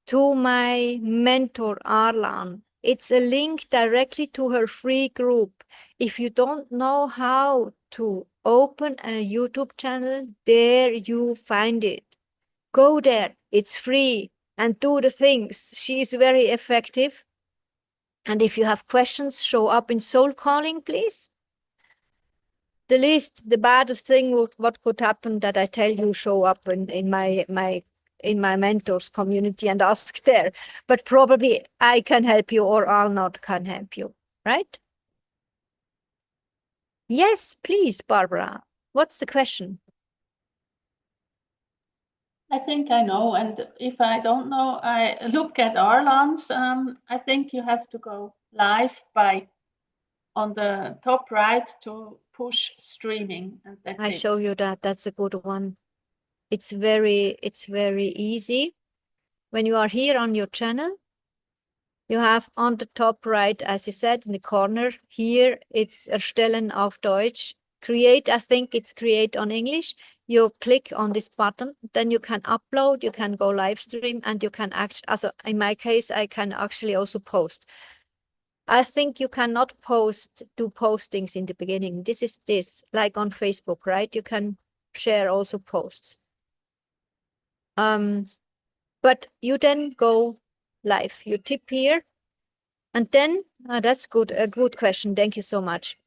to my mentor, Arlan. It's a link directly to her free group. If you don't know how to open a YouTube channel, there you find it. Go there, it's free, and do the things. She is very effective. And if you have questions, show up in Soul Calling, please. The baddest thing what could happen that I tell you, show up in my mentors community and ask there. But probably I can help you or Arnold can help you, right? Yes, please, Barbara. What's the question? I think I know, and if I don't know, I look at Arlan's. I think you have to go live by on the top right to push streaming, and that's I it. show you that. That's a good one. It's very easy. When you are here on your channel, you have on the top right, as you said, in the corner here, it's Erstellen auf Deutsch. Create, I think it's create on English. You click on this button, then you can upload, you can go live stream, and you can also in my case, I can actually also post. I think you cannot do postings in the beginning. This is like on Facebook, right? You can share also posts. But you then go live. You tip here, and then that's good. A good question. Thank you so much.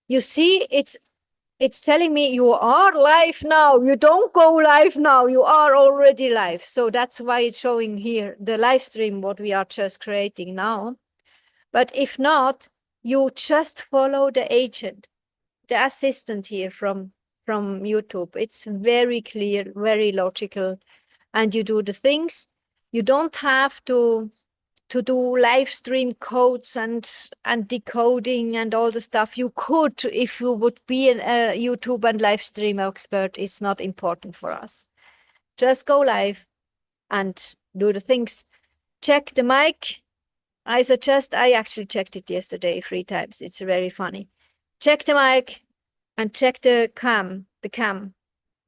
You see, it's telling me you are live now. You don't go live now. You are already live. So that's why it's showing here the live stream, what we are just creating now. But if not, you just follow the agent, the assistant here from YouTube. It's very clear, very logical, and you do the things. You don't have to do live stream codes and decoding and all the stuff. You could if you would be a YouTube and live stream expert. It's not important for us. Just go live and do the things. Check the mic. I actually checked it yesterday 3 times. It's very funny. Check the mic and check the cam,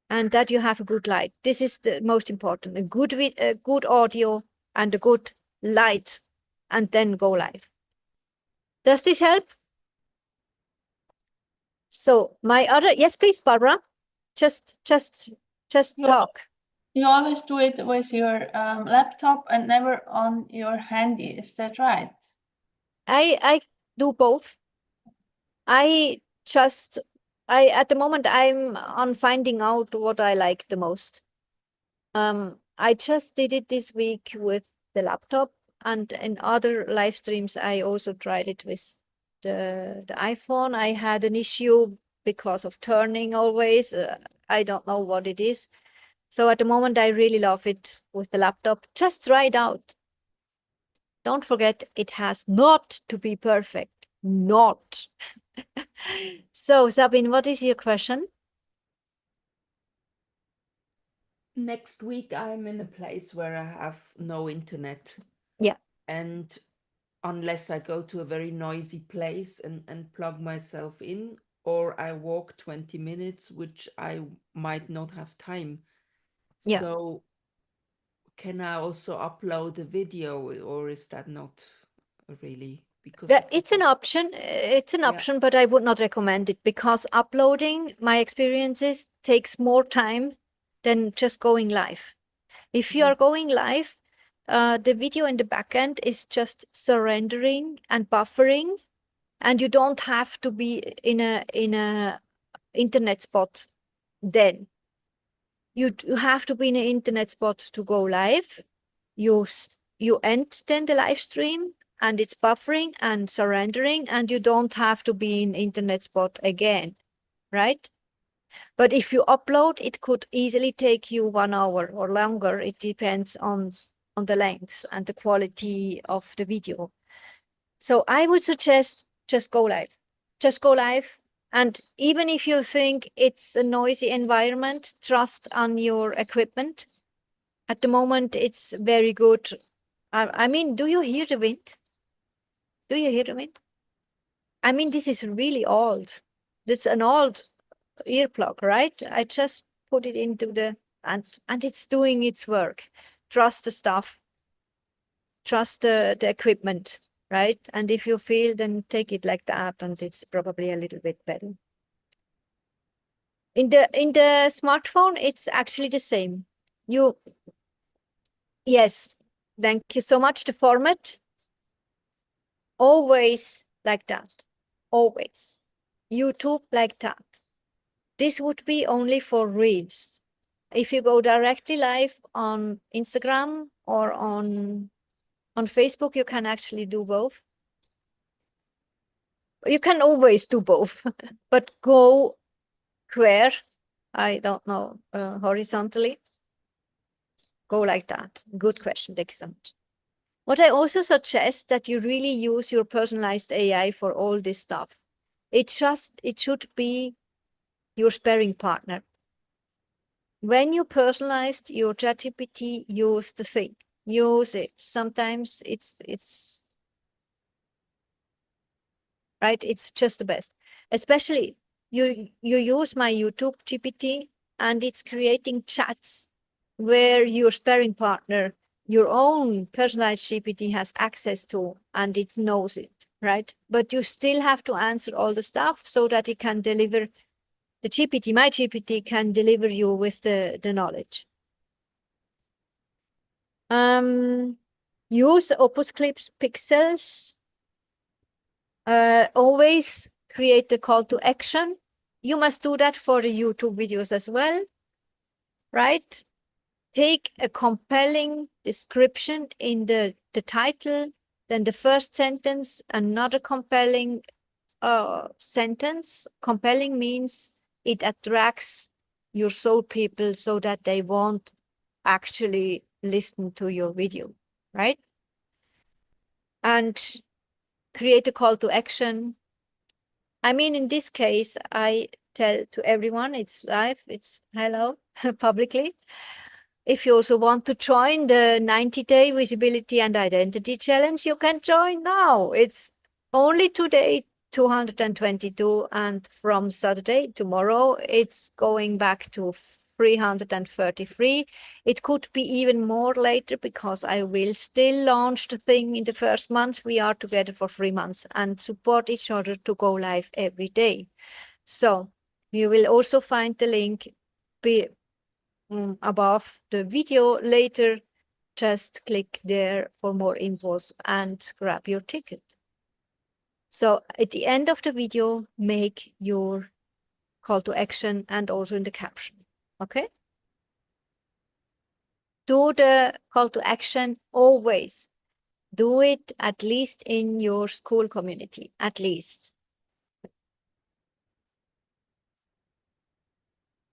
and that you have a good light. This is the most important, a good audio and a good light, and then go live. Does this help? So yes, please, Barbara, just talk. You always do it with your laptop and never on your handy. Is that right? I do both. At the moment, I'm on finding out what I like the most. I just did it this week with the laptop, and in other live streams, I also tried it with the iPhone. I had an issue because of turning always. I don't know what it is. So at the moment, I really love it with the laptop. Just try it out. Don't forget, it has not to be perfect. Not. So, Sabine, what is your question? Next week, I'm in a place where I have no internet. Yeah. And unless I go to a very noisy place and plug myself in, or I walk 20 minutes, which I might not have time. Yeah. So can I also upload a video, or is that not really? Because it's an option. It's an option, but I would not recommend it, because uploading, my experiences, takes more time than just going live. If you are going live, the video in the backend is just surrendering and buffering, and you don't have to be in a internet spot then. You have to be in an internet spot to go live. You end then the live stream, and it's buffering and surrendering, and you don't have to be in internet spot again, right? But if you upload, it could easily take you 1 hour or longer. It depends on the length and the quality of the video. So I would suggest just go live. Just go live. And even if you think it's a noisy environment, trust on your equipment. At the moment, it's very good. I mean, do you hear the wind? Do you hear the wind? I mean, this is really old. This is an old earplug, right? I just put it into and it's doing its work. Trust the stuff. Trust the equipment, right? And if you feel, then take it like that, and it's probably a little bit better. In the smartphone, it's actually the same. Yes, thank you so much. The format, always like that, always. YouTube like that. This would be only for Reels. If you go directly live on Instagram or on Facebook, you can actually do both. You can always do both, but go square, I don't know, horizontally. Go like that. Good question, thanks so much. What I also suggest that you really use your personalized AI for all this stuff. It should be your sparring partner. when you personalized your ChatGPT, use the thing, use it. Sometimes it's right. It's just the best. Especially you use my YouTube GPT and it's creating chats where your sparring partner, your own personalized GPT has access to, and it knows it, right? But you still have to answer all the stuff so that it can deliver the GPT, my GPT can deliver you with the knowledge. Use Opus Clips pixels. Always create the call to action. You must do that for the YouTube videos as well, right? Take a compelling description in the title, then the first sentence, another compelling sentence. Compelling means it attracts your soul people so that they won't actually listen to your video, right? And create a call to action. I mean, in this case, I tell to everyone, it's live, it's hello, publicly. If you also want to join the 90-day visibility and identity challenge, you can join now. It's only today, 222, and from Saturday, tomorrow, it's going back to 333. It could be even more later because I will still launch the thing in the first month. We are together for 3 months and support each other to go live every day. So you will also find the link above the video later. Just click there for more infos and grab your ticket. So at the end of the video, make your call to action and also in the caption, okay? Do the call to action always. Do it at least in your school community, at least.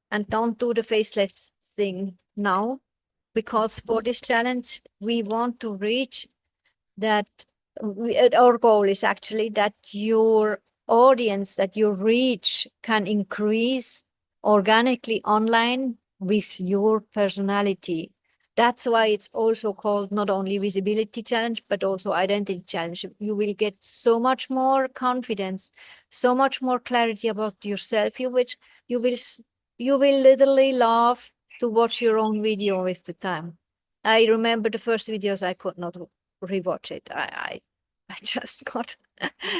And don't do the faceless thing now, because for this challenge, we want to reach that our goal is actually that your audience, that your reach can increase organically online with your personality. That's why it's also called not only visibility challenge, but also identity challenge. You will get so much more confidence, so much more clarity about yourself. You will literally love to watch your own video with the time. I remember the first videos, I could not rewatch it. I just got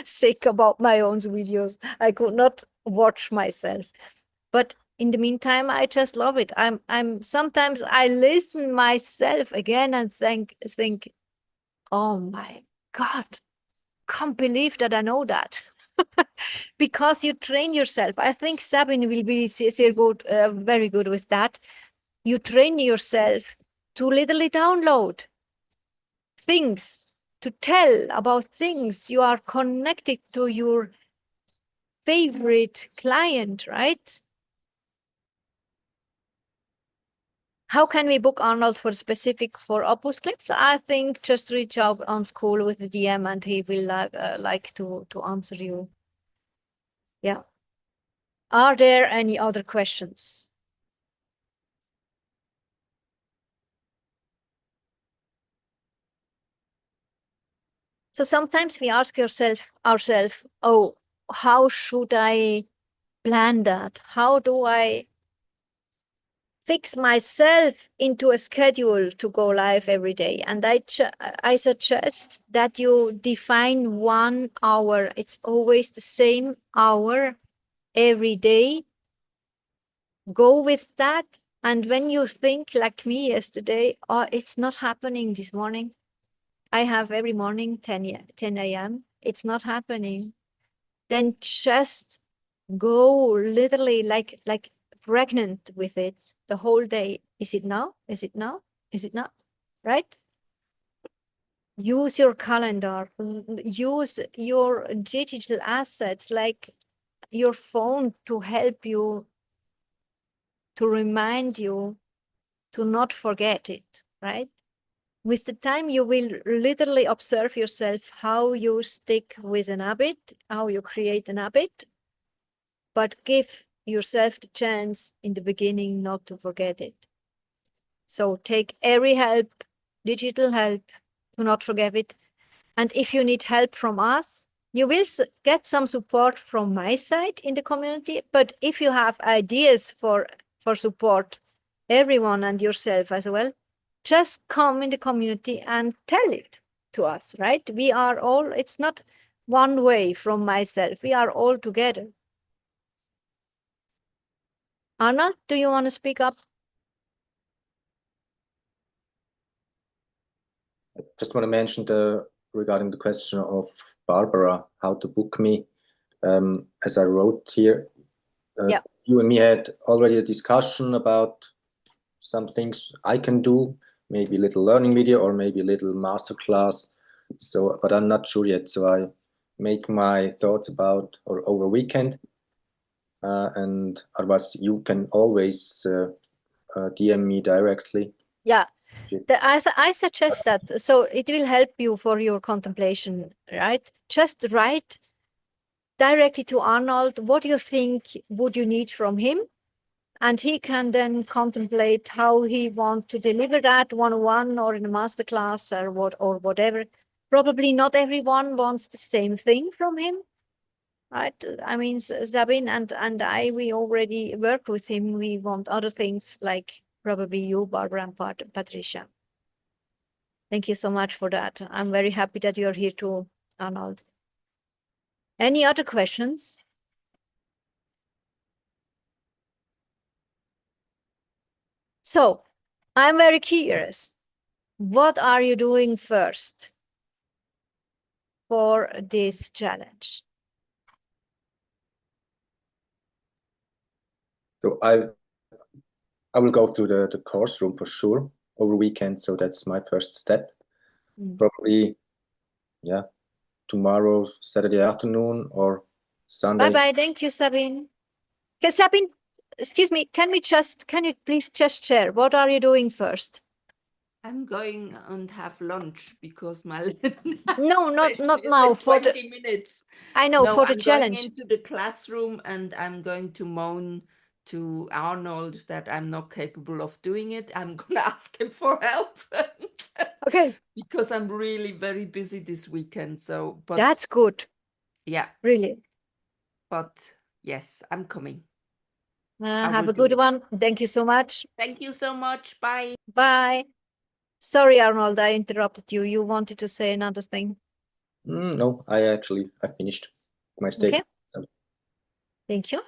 sick about my own videos. I could not watch myself. But in the meantime, I just love it. I'm sometimes I listen myself again and think, oh my God, can't believe that I know that. Because you train yourself. I think Sabine will be very good with that. You train yourself to literally download things, to tell about things. You are connected to your favorite client, right? How can we book Arnold for Opus Clips? I think just reach out on school with the DM and he will like to answer you. Yeah. Are there any other questions? So sometimes we ask ourselves, oh, how should I plan that? How do I fix myself into a schedule to go live every day? And I suggest that you define 1 hour. It's always the same hour every day. Go with that. And when you think like me yesterday, oh, it's not happening this morning. I have every morning 10 a.m. It's not happening. Then just go literally like pregnant with it the whole day. Is it now? Is it now? Is it not? Right? Use your calendar. Use your digital assets like your phone to help you, to remind you to not forget it, right? With the time, you will literally observe yourself how you stick with an habit, how you create an habit, but give yourself the chance in the beginning not to forget it. So take every help, digital help, do not forget it. And if you need help from us, you will get some support from my side in the community. But if you have ideas for support, everyone and yourself as well, just come in the community and tell it to us, right? We are all, it's not one way from myself. We are all together. Arnold, do you want to speak up? I just want to mention regarding the question of Barbara, how to book me. As I wrote here, Yeah. you and me had already a discussion about some things I can do, maybe a little learning video or maybe a little masterclass. So, but I'm not sure yet. So I make my thoughts about or over weekend. And otherwise, you can always DM me directly. Yeah, I suggest that. So it will help you for your contemplation, right? Just write directly to Arnold what you think would you need from him. And he can then contemplate how he wants to deliver that one-on-one or in a masterclass or whatever. Probably not everyone wants the same thing from him. Right? I mean, Sabine and I, we already work with him. We want other things like probably you, Barbara, and Patricia. Thank you so much for that. I'm very happy that you're here too, Arnold. Any other questions? So I'm very curious. What are you doing first for this challenge? So I will go to the course room for sure over weekend. So that's my first step. Probably, yeah, tomorrow, Saturday afternoon or Sunday. Bye-bye. Thank you, Sabine. Sabine, excuse me, can you please just share, what are you doing first? I'm going and have lunch because my No, not now. For 20 minutes. I know, No, for the I'm challenge. going into the classroom and I'm going to moan to Arnold that I'm not capable of doing it. I'm going to ask him for help. Okay. Because I'm really very busy this weekend. So, but that's good. Yeah. Really. But yes, I'm coming. Have a good one. Thank you so much. Thank you so much. Bye. Bye. Sorry, Arnold, I interrupted you. You wanted to say another thing? No, I finished my statement. Okay. So. Thank you.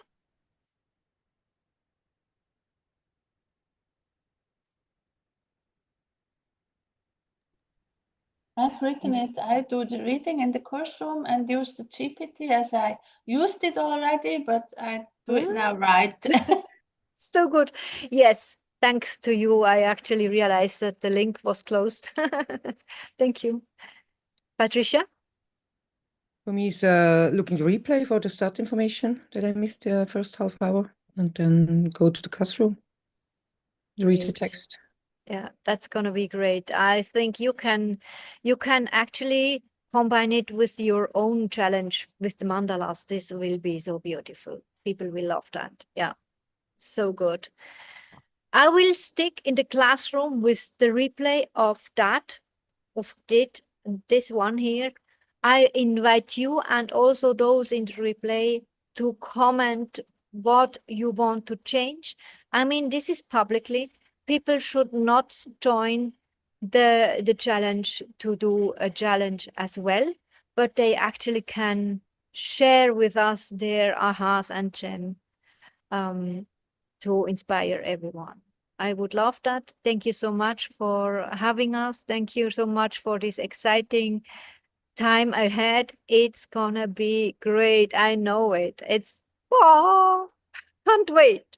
I've written it. I do the reading in the course room and use the GPT as I used it already, but I do it now right. So good. Yes, thanks to you, I actually realized that the link was closed. Thank you. Patricia? For me, it's looking the replay for the start information that I missed the first half hour, and then go to the classroom, read the text. Yeah, that's going to be great. I think you can actually combine it with your own challenge with the mandalas. This will be so beautiful. People will love that. Yeah, so good. I will stick in the classroom with the replay of that, this one here. I invite you and also those in the replay to comment what you want to change. I mean, this is publicly. People should not join the challenge to do a challenge as well, but they actually can share with us their ahas and gem to inspire everyone. I would love that. Thank you so much for having us. Thank you so much for this exciting time ahead. It's gonna be great. I know it. Can't wait.